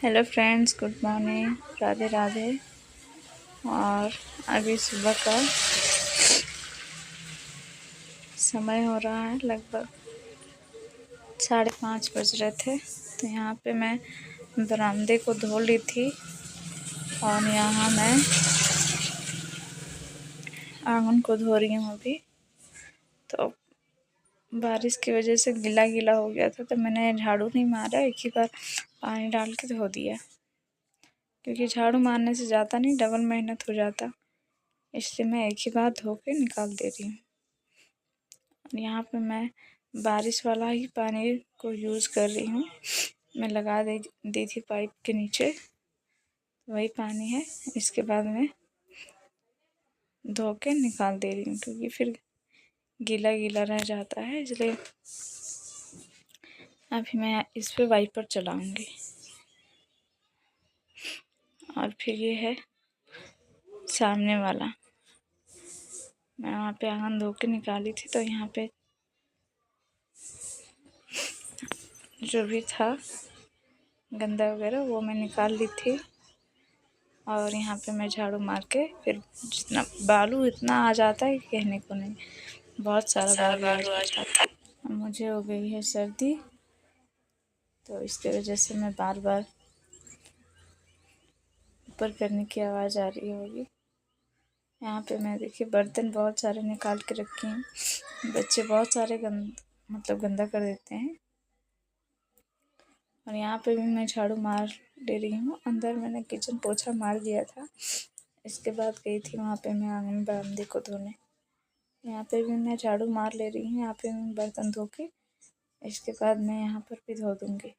Hello friends, good morning, Radhe Radhe. और अभी सुबह का समय हो रहा है, लगभग 5:30 बज रहे थे। तो यहाँ पे मैं बरामदे को धो ली थी और यहाँ मैं आंगन को धो रही हूँ अभी। तो बारिश की वजह से गीला गीला हो गया था, तो मैंने झाड़ू नहीं मारा, एक ही बार पानी डाल के धो दिया, क्योंकि झाड़ू मारने से ज़्यादा नहीं, डबल मेहनत हो जाता, इसलिए मैं एक ही बार धो के निकाल दे रही हूँ। यहाँ पे मैं बारिश वाला ही पानी को यूज़ कर रही हूँ। मैं लगा दी थी पाइप के नीचे, वही पानी है। इसके बाद मैं धो के निकाल दे रही हूँ, क्योंकि फिर गीला गीला रह जाता है, इसलिए अभी मैं इस पे वाइपर चलाऊँगी। और फिर ये है सामने वाला, मैं वहाँ पे आंगन धो के निकाली थी, तो यहाँ पे जो भी था गंदा वगैरह वो मैं निकाल ली थी। और यहाँ पे मैं झाड़ू मार के फिर जितना बालू इतना आ जाता है कि कहने को नहीं, बहुत सारा बालू आ जाता है। मुझे हो गई है सर्दी, तो इसकी वजह से मैं बार बार ऊपर करने की आवाज़ आ रही होगी। यहाँ पे मैं देखिए बर्तन बहुत सारे निकाल के रखी हूँ। बच्चे बहुत सारे गंदा कर देते हैं। और यहाँ पे भी मैं झाड़ू मार ले रही हूँ। अंदर मैंने किचन पोछा मार दिया था, इसके बाद गई थी वहाँ पे मैं आंगन बरामदे को धोने। यहाँ पे भी मैं झाड़ू मार ले रही हूँ। यहाँ पे मैं बर्तन धो के इसके बाद मैं यहाँ पर भी धो दूँगी।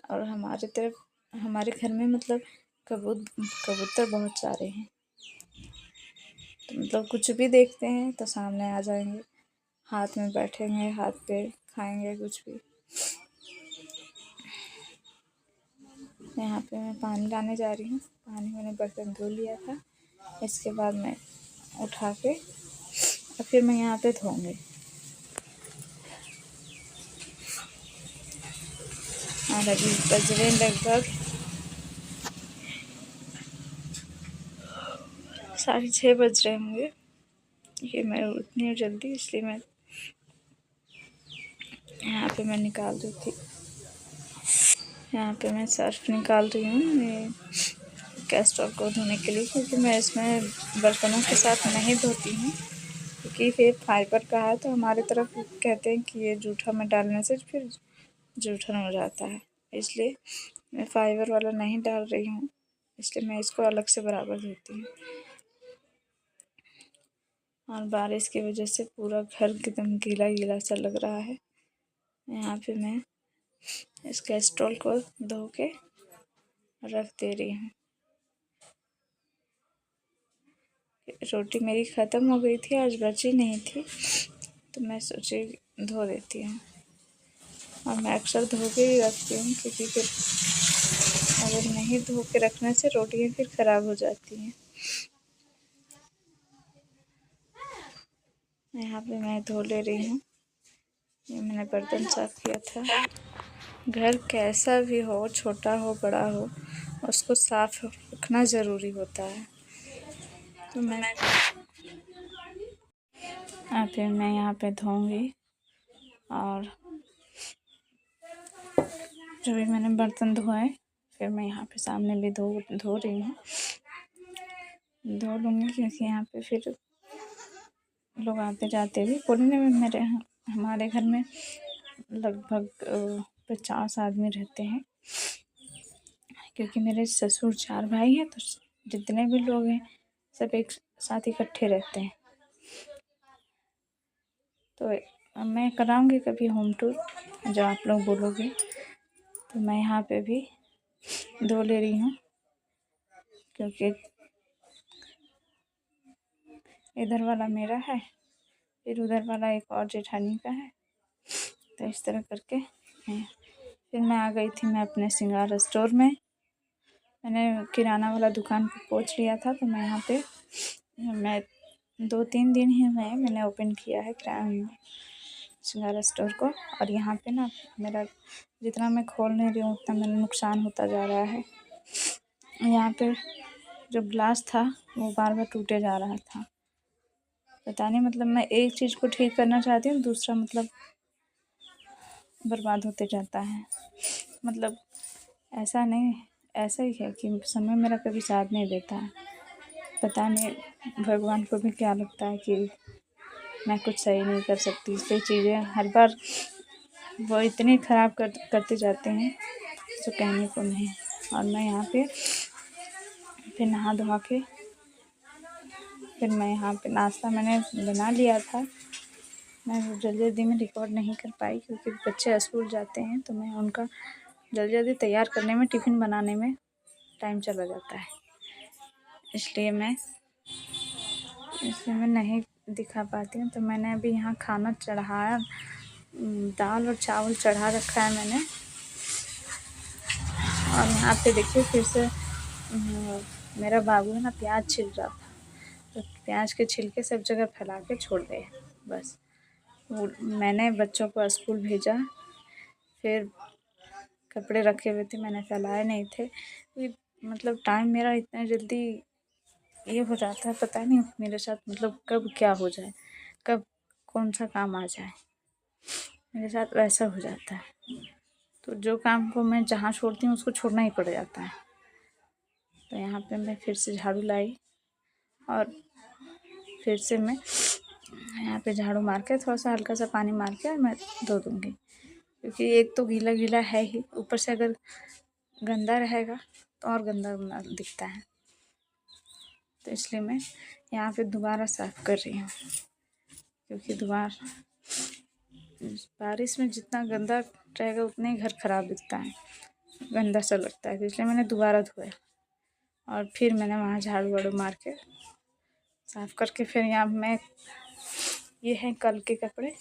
और हमारे घर में मतलब कबूतर बहुत सारे हैं, तो मतलब कुछ भी देखते हैं तो सामने आ जाएंगे, हाथ में बैठेंगे, हाथ पे खाएंगे कुछ भी। यहाँ पे मैं पानी लाने जा रही हूँ। पानी मैंने बर्तन धो लिया था, इसके बाद मैं उठा के और फिर मैं यहाँ पे धोऊंगी। और अभी बज रहे लगभग 6:30 बज रहे होंगे। ये मैं उठनी हूँ जल्दी, इसलिए मैं यहाँ पे मैं निकाल रही थी। यहाँ पे मैं सर्फ निकाल रही हूँ ये कैस्ट्रॉल को धोने के लिए, क्योंकि मैं इसमें बर्तनों के साथ नहीं धोती हूँ, क्योंकि फिर फाइबर का है। तो हमारे तरफ कहते हैं कि ये जूठा में डालने से फिर जूठन हो जाता है, इसलिए मैं फाइबर वाला नहीं डाल रही हूँ, इसलिए मैं इसको अलग से बराबर धोती हूँ। और बारिश की वजह से पूरा घर एकदम गीला गीला सा लग रहा है। यहाँ पे मैं इस कैस्ट्रॉल को धो के रख दे रही हूँ। रोटी मेरी ख़त्म हो गई थी, आज बची नहीं थी, तो मैं सोची धो देती हूँ। और मैं अक्सर धो के ही रखती हूँ, क्योंकि फिर अगर नहीं धो के रखने से रोटियाँ फिर ख़राब हो जाती हैं। यहाँ पे मैं धो ले रही हूँ। ये मैंने बर्तन साफ़ किया था। घर कैसा भी हो, छोटा हो बड़ा हो, उसको साफ़ रखना ज़रूरी होता है। तो मैं फिर मैं यहाँ पे धोऊंगी। और जो भी मैंने बर्तन धोए, फिर मैं यहाँ पे सामने भी धो रही हूँ, धो लूँगी, क्योंकि यहाँ पे फिर लोग आते जाते भी बोलने में हमारे घर में लगभग 50 आदमी रहते हैं, क्योंकि मेरे ससुर 4 भाई हैं, तो जितने भी लोग हैं सब एक साथ इकट्ठे रहते हैं। तो मैं कराऊंगी कभी होम टूर, जो आप लोग बोलोगे। तो मैं यहाँ पे भी धो ले रही हूँ, क्योंकि इधर वाला मेरा है, फिर उधर वाला एक और जेठानी का है। तो इस तरह करके फिर मैं आ गई थी मैं अपने श्रृंगार स्टोर में। मैंने किराना वाला दुकान को पोंछ लिया था, तो मैं यहाँ पे 2-3 दिन ही मैंने ओपन किया है किराना। श्रृंगार स्टोर को। और यहाँ पे ना मेरा जितना मैं खोल नहीं रही हूँ उतना मेरा नुकसान होता जा रहा है। यहाँ पे जो ग्लास था वो बार बार टूटे जा रहा था। पता नहीं, मतलब मैं एक चीज़ को ठीक करना चाहती हूँ, दूसरा मतलब बर्बाद होते जाता है। मतलब ऐसा नहीं, ऐसा ही है कि समय मेरा कभी साथ नहीं देता है। पता नहीं भगवान को भी क्या लगता है कि मैं कुछ सही नहीं कर सकती। इसलिए चीज़ें हर बार वो इतनी ख़राब करते जाते हैं जो कहने को नहीं। और मैं यहाँ पे फिर नहा धोवा के फिर मैं यहाँ पे नाश्ता मैंने बना लिया था। मैं जल्दी जल्दी में रिकॉर्ड नहीं कर पाई क्योंकि बच्चे स्कूल जाते हैं, तो मैं उनका जल्दी जल्दी तैयार करने में, टिफ़िन बनाने में टाइम चला जाता है। इसलिए मैं नहीं दिखा पाती हूँ। तो मैंने अभी यहाँ खाना चढ़ाया, दाल और चावल चढ़ा रखा है मैंने। और यहाँ पे देखिए फिर से मेरा बाबू है ना प्याज छिल रहा था, तो प्याज के छिलके सब जगह फैला के छोड़ दे। बस वो मैंने बच्चों को स्कूल भेजा, फिर कपड़े रखे हुए थे मैंने फैलाए नहीं थे। मतलब टाइम मेरा इतना जल्दी ये हो जाता है, पता नहीं मेरे साथ मतलब कब क्या हो जाए, कब कौन सा काम आ जाए, मेरे साथ वैसा हो जाता है। तो जो काम को मैं जहाँ छोड़ती हूँ उसको छोड़ना ही पड़ जाता है। तो यहाँ पे मैं फिर से झाड़ू लाई और फिर से मैं यहाँ पे झाड़ू मार के थोड़ा सा हल्का सा पानी मार के मैं धो दूँगी, क्योंकि एक तो गीला गीला है ही, ऊपर से अगर गंदा रहेगा तो और गंदा दिखता है। तो इसलिए मैं यहाँ पे दोबारा साफ़ कर रही हूँ, क्योंकि दोबारा बारिश में जितना गंदा रहेगा उतना ही घर ख़राब दिखता है, गंदा सा लगता है। तो इसलिए मैंने दोबारा धोया और फिर मैंने वहाँ झाड़ू वाड़ू मार के साफ़ करके फिर यहाँ मैं ये हैं कल के कपड़े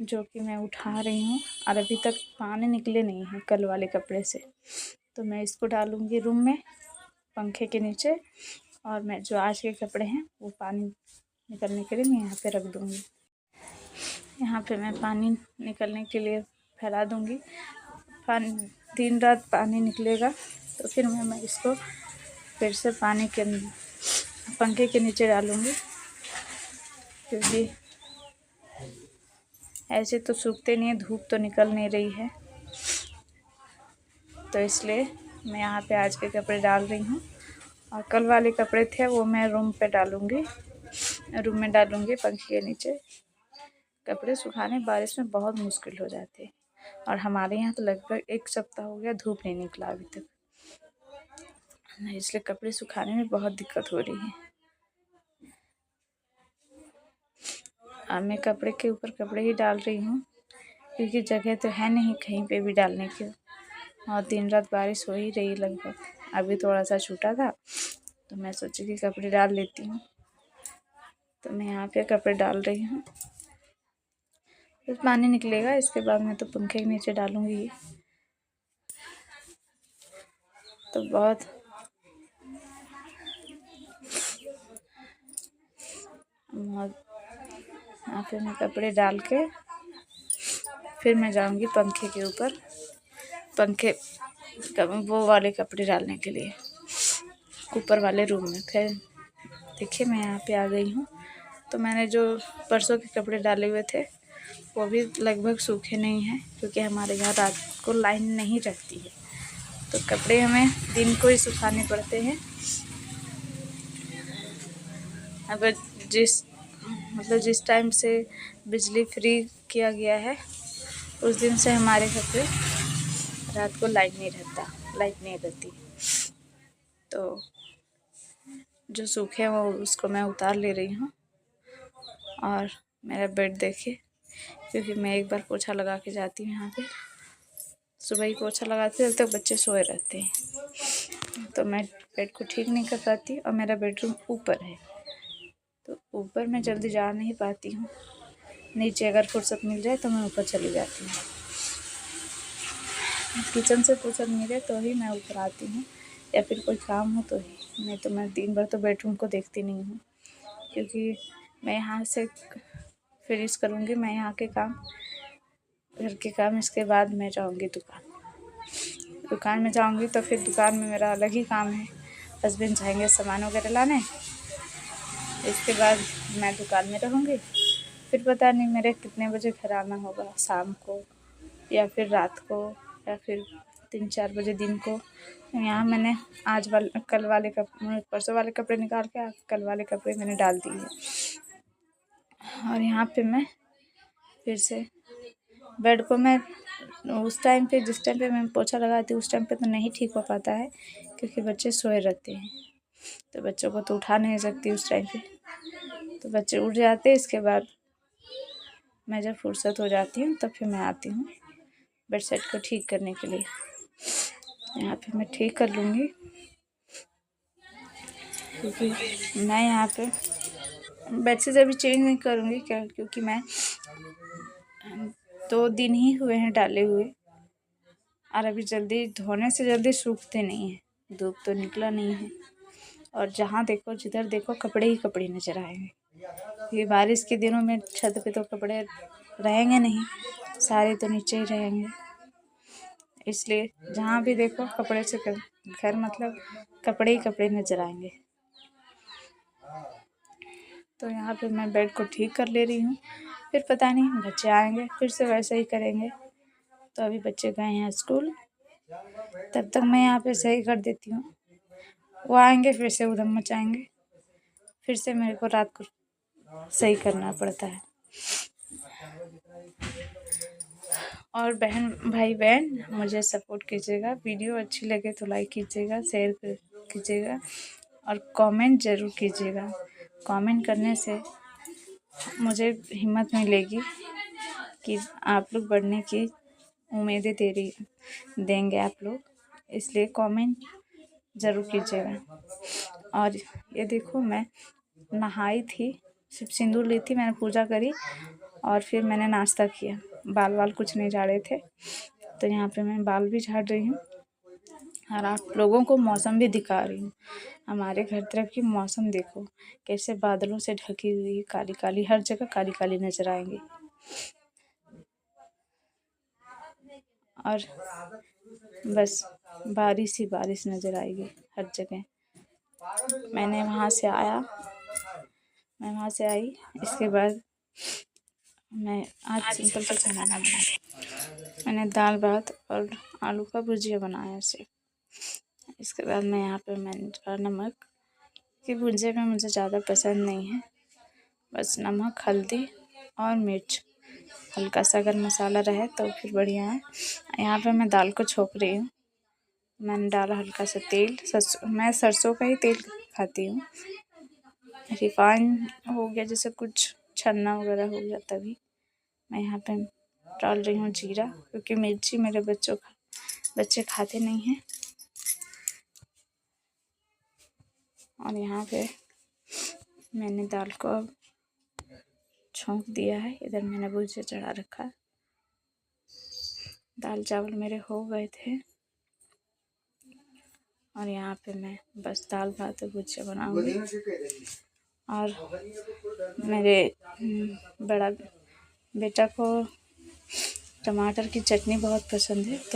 जो कि मैं उठा रही हूँ। और अभी तक पानी निकले नहीं हैं कल वाले कपड़े से, तो मैं इसको डालूँगी रूम में पंखे के नीचे। और मैं जो आज के कपड़े हैं वो पानी निकलने के लिए मैं यहाँ पे रख दूँगी। यहाँ पे मैं पानी निकलने के लिए फैला दूँगी। पानी दिन रात पानी निकलेगा तो फिर मैं इसको फिर से पानी के पंखे के नीचे डालूँगी, क्योंकि ऐसे तो सूखते नहीं है, धूप तो निकल नहीं रही है। तो इसलिए मैं यहाँ पे आज के कपड़े डाल रही हूँ। और कल वाले कपड़े थे वो मैं रूम पे डालूँगी, रूम में डालूँगी पंखे के नीचे। कपड़े सुखाने बारिश में बहुत मुश्किल हो जाते हैं, और हमारे यहाँ तो लगभग 1 सप्ताह हो गया धूप नहीं निकला अभी तक, इसलिए कपड़े सुखाने में बहुत दिक्कत हो रही है। अब मैं कपड़े के ऊपर कपड़े ही डाल रही हूँ, क्योंकि जगह तो है नहीं कहीं पे भी डालने की, और दिन रात बारिश हो ही रही लगभग। अभी थोड़ा सा छूटा था तो मैं सोची कि कपड़े डाल लेती हूँ, तो मैं यहाँ पे कपड़े डाल रही हूँ। फिर पानी निकलेगा, इसके बाद मैं तो पंखे के नीचे डालूँगी। तो बहुत यहाँ पे मैं कपड़े डाल के फिर मैं जाऊँगी पंखे के ऊपर, पंखे वो वाले कपड़े डालने के लिए ऊपर वाले रूम में। फिर देखिए मैं यहाँ पे आ गई हूँ। तो मैंने जो परसों के कपड़े डाले हुए थे वो भी लगभग सूखे नहीं हैं, क्योंकि हमारे यहाँ रात को लाइन नहीं रहती है, तो कपड़े हमें दिन को ही सुखाने पड़ते हैं। अगर जिस टाइम से बिजली फ्री किया गया है उस दिन से हमारे घर पे रात को लाइट नहीं रहती। तो जो सूखे हैं वो उसको मैं उतार ले रही हूँ। और मेरा बेड देखिए, क्योंकि मैं एक बार पोछा लगा के जाती हूँ यहाँ पे, सुबह ही पोछा लगाती हूँ तब तक बच्चे सोए रहते हैं, तो मैं बेड को ठीक नहीं कर पाती। और मेरा बेडरूम ऊपर है, तो ऊपर मैं जल्दी जा नहीं पाती हूँ। नीचे अगर फुर्सत मिल जाए तो मैं ऊपर चली जाती हूँ, किचन से फुर्सत मिले तो ही मैं ऊपर आती हूँ, या फिर कोई काम हो तो ही। नहीं तो मैं दिन भर तो बेडरूम को देखती नहीं हूँ, क्योंकि मैं यहाँ से फिनिश करूँगी मैं यहाँ के काम, घर के काम। इसके बाद मैं जाऊँगी दुकान में जाऊँगी। तो फिर दुकान में मेरा अलग ही काम है। हस्बैंड जाएंगे सामान वगैरह लाने, इसके बाद मैं दुकान में रहूँगी। फिर पता नहीं मेरे कितने बजे घर आना होगा, शाम को या फिर रात को या फिर 3-4 बजे दिन को। यहाँ मैंने परसों वाले कपड़े निकाल के कल वाले कपड़े मैंने डाल दिए। और यहाँ पे मैं फिर से बेड को मैं जिस टाइम पे मैं पोछा लगाती हूँ उस टाइम पे तो नहीं ठीक हो पाता है, क्योंकि बच्चे सोए रहते हैं। तो बच्चों को तो उठा नहीं सकती उस टाइम पे, तो बच्चे उठ जाते हैं। इसके बाद मैं जब फुर्सत हो जाती हूँ तब फिर मैं आती हूँ बेड सेट को ठीक करने के लिए। यहाँ पे मैं ठीक कर लूँगी, क्योंकि मैं यहाँ पे बेडशीट अभी चेंज नहीं करूँगी क्योंकि मैं 2 दिन ही हुए हैं डाले हुए, और अभी जल्दी धोने से जल्दी सूखते नहीं हैं। धूप तो निकला नहीं है, और जहाँ देखो जिधर देखो कपड़े ही कपड़े नजर आएंगे। ये बारिश के दिनों में छत पे तो कपड़े रहेंगे नहीं, सारे तो नीचे ही रहेंगे। इसलिए जहाँ भी देखो कपड़े से घर मतलब कपड़े ही कपड़े नजर आएंगे। तो यहाँ पे मैं बेड को ठीक कर ले रही हूँ। फिर पता नहीं बच्चे आएंगे फिर से वैसे ही करेंगे। तो अभी बच्चे गए हैं स्कूल, तब तक मैं यहाँ पे सही कर देती हूँ। वो आएंगे फिर से उधम मचाएंगे, फिर से मेरे को रात को सही करना पड़ता है। और भाई बहन मुझे सपोर्ट कीजिएगा। वीडियो अच्छी लगे तो लाइक कीजिएगा, शेयर कीजिएगा और कमेंट ज़रूर कीजिएगा। कमेंट करने से मुझे हिम्मत मिलेगी कि आप लोग बढ़ने की उम्मीदें देंगे आप लोग, इसलिए कमेंट ज़रूर कीजिएगा। और ये देखो मैं नहाई थी, सिर्फ सिंदूर ली थी, मैंने पूजा करी और फिर मैंने नाश्ता किया। बाल कुछ नहीं झाड़े थे, तो यहाँ पे मैं बाल भी झाड़ रही हूँ और आप लोगों को मौसम भी दिखा रही हूँ। हमारे घर तरफ की मौसम देखो कैसे बादलों से ढकी हुई, काली काली, हर जगह काली काली नजर आएंगी। और बस बारिश ही बारिश नजर आएगी हर जगह। मैं वहाँ से आई, इसके बाद मैं आज सिंपल सा खाना बनाया। मैंने दाल भात और आलू का भुजिया बनाया सिर्फ। इसके बाद मैं यहाँ पे मैंने डाला नमक, कि भुजिया में मुझे ज़्यादा पसंद नहीं है, बस नमक, हल्दी और मिर्च, हल्का सा अगर मसाला रहे तो फिर बढ़िया है। यहाँ पे मैं दाल को छोंक रही हूँ। मैंने डाला हल्का सा तेल, मैं सरसों का ही तेल खाती हूँ। रिफाइन हो गया जैसे कुछ छन्ना वगैरह हो गया तभी मैं यहाँ पे डाल रही हूँ जीरा, क्योंकि मिर्ची मेरे बच्चे खाते नहीं हैं। और यहाँ पे मैंने दाल को अब छोंक दिया है। इधर मैंने भुजिया चढ़ा रखा है। दाल चावल मेरे हो गए थे और यहाँ पे मैं बस दाल भात और भुजिया बनाऊंगी। और मेरे बड़ा बेटा को टमाटर की चटनी बहुत पसंद है, तो